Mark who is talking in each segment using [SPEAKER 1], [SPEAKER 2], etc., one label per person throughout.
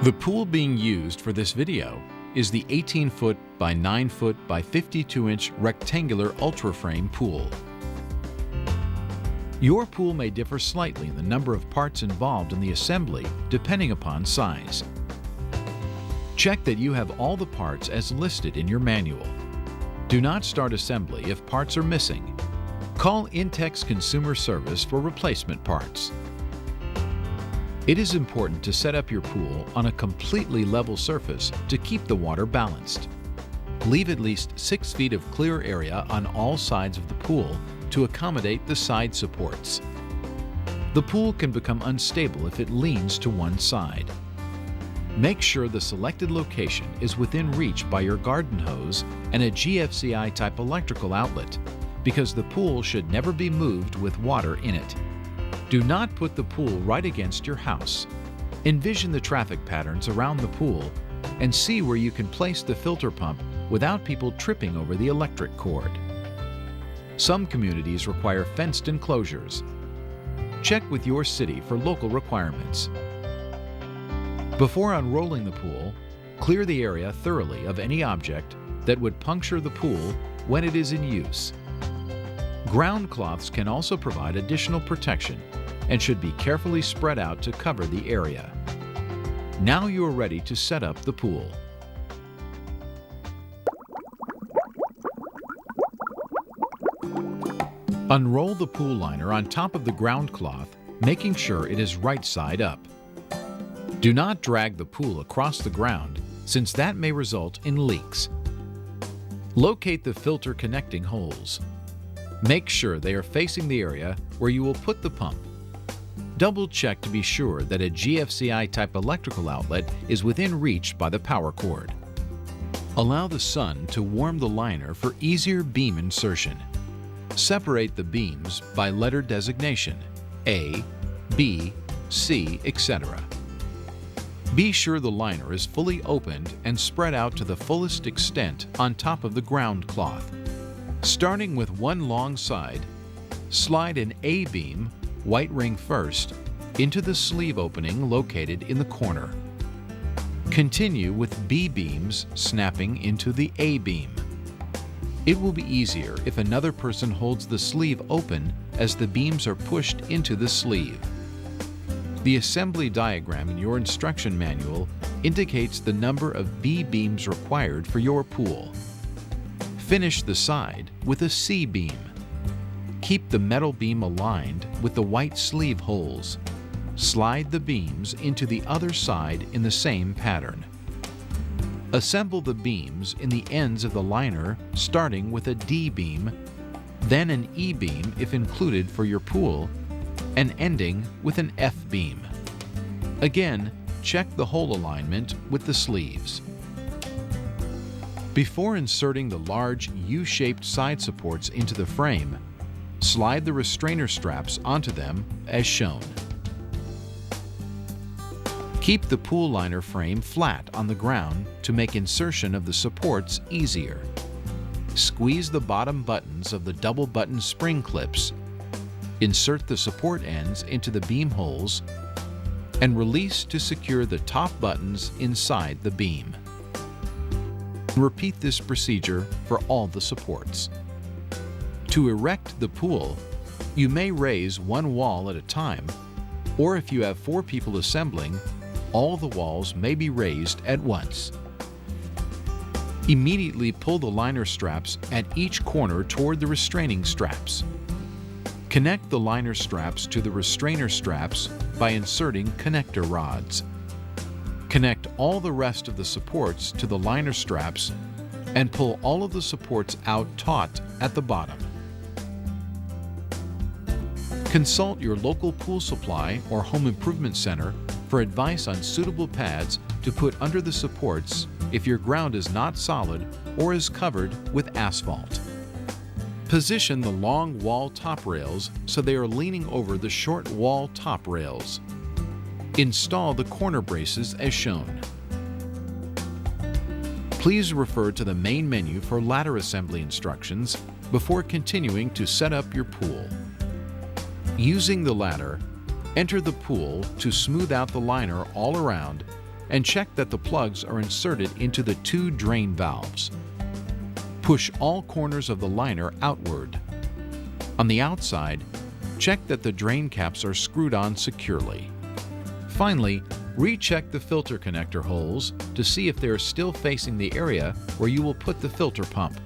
[SPEAKER 1] The pool being used for this video is the 18-foot by 9-foot by 52-inch rectangular ultra-frame pool. Your pool may differ slightly in the number of parts involved in the assembly depending upon size. Check that you have all the parts as listed in your manual. Do not start assembly if parts are missing. Call Intex Consumer Service for replacement parts. It is important to set up your pool on a completely level surface to keep the water balanced. Leave at least 6 feet of clear area on all sides of the pool to accommodate the side supports. The pool can become unstable if it leans to one side. Make sure the selected location is within reach by your garden hose and a GFCI type electrical outlet, because the pool should never be moved with water in it. Do not put the pool right against your house. Envision the traffic patterns around the pool and see where you can place the filter pump without people tripping over the electric cord. Some communities require fenced enclosures. Check with your city for local requirements. Before unrolling the pool, clear the area thoroughly of any object that would puncture the pool when it is in use. Ground cloths can also provide additional protection and should be carefully spread out to cover the area. Now you are ready to set up the pool. Unroll the pool liner on top of the ground cloth, making sure it is right side up. Do not drag the pool across the ground, since that may result in leaks. Locate the filter connecting holes. Make sure they are facing the area where you will put the pump. Double check to be sure that a GFCI type electrical outlet is within reach by the power cord. Allow the sun to warm the liner for easier beam insertion. Separate the beams by letter designation, A, B, C, etc. Be sure the liner is fully opened and spread out to the fullest extent on top of the ground cloth. Starting with one long side, slide an A beam, white ring first, into the sleeve opening located in the corner. Continue with B beams snapping into the A beam. It will be easier if another person holds the sleeve open as the beams are pushed into the sleeve. The assembly diagram in your instruction manual indicates the number of B beams required for your pool. Finish the side with a C beam. Keep the metal beam aligned with the white sleeve holes. Slide the beams into the other side in the same pattern. Assemble the beams in the ends of the liner, starting with a D beam, then an E beam if included for your pool, and ending with an F beam. Again, check the hole alignment with the sleeves. Before inserting the large U-shaped side supports into the frame, slide the restrainer straps onto them as shown. Keep the pool liner frame flat on the ground to make insertion of the supports easier. Squeeze the bottom buttons of the double button spring clips. Insert the support ends into the beam holes and release to secure the top buttons inside the beam. Repeat this procedure for all the supports. To erect the pool, you may raise one wall at a time, or if you have 4 people assembling, all the walls may be raised at once. Immediately pull the liner straps at each corner toward the restraining straps. Connect the liner straps to the restrainer straps by inserting connector rods. Connect all the rest of the supports to the liner straps and pull all of the supports out taut at the bottom. Consult your local pool supply or home improvement center for advice on suitable pads to put under the supports if your ground is not solid or is covered with asphalt. Position the long wall top rails so they are leaning over the short wall top rails. Install the corner braces as shown. Please refer to the main menu for ladder assembly instructions before continuing to set up your pool. Using the ladder, enter the pool to smooth out the liner all around and check that the plugs are inserted into the 2 drain valves. Push all corners of the liner outward. On the outside, check that the drain caps are screwed on securely. Finally, recheck the filter connector holes to see if they are still facing the area where you will put the filter pump.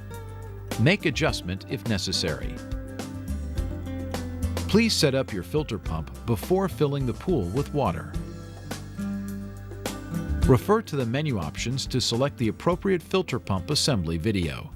[SPEAKER 1] Make adjustment if necessary. Please set up your filter pump before filling the pool with water. Refer to the menu options to select the appropriate filter pump assembly video.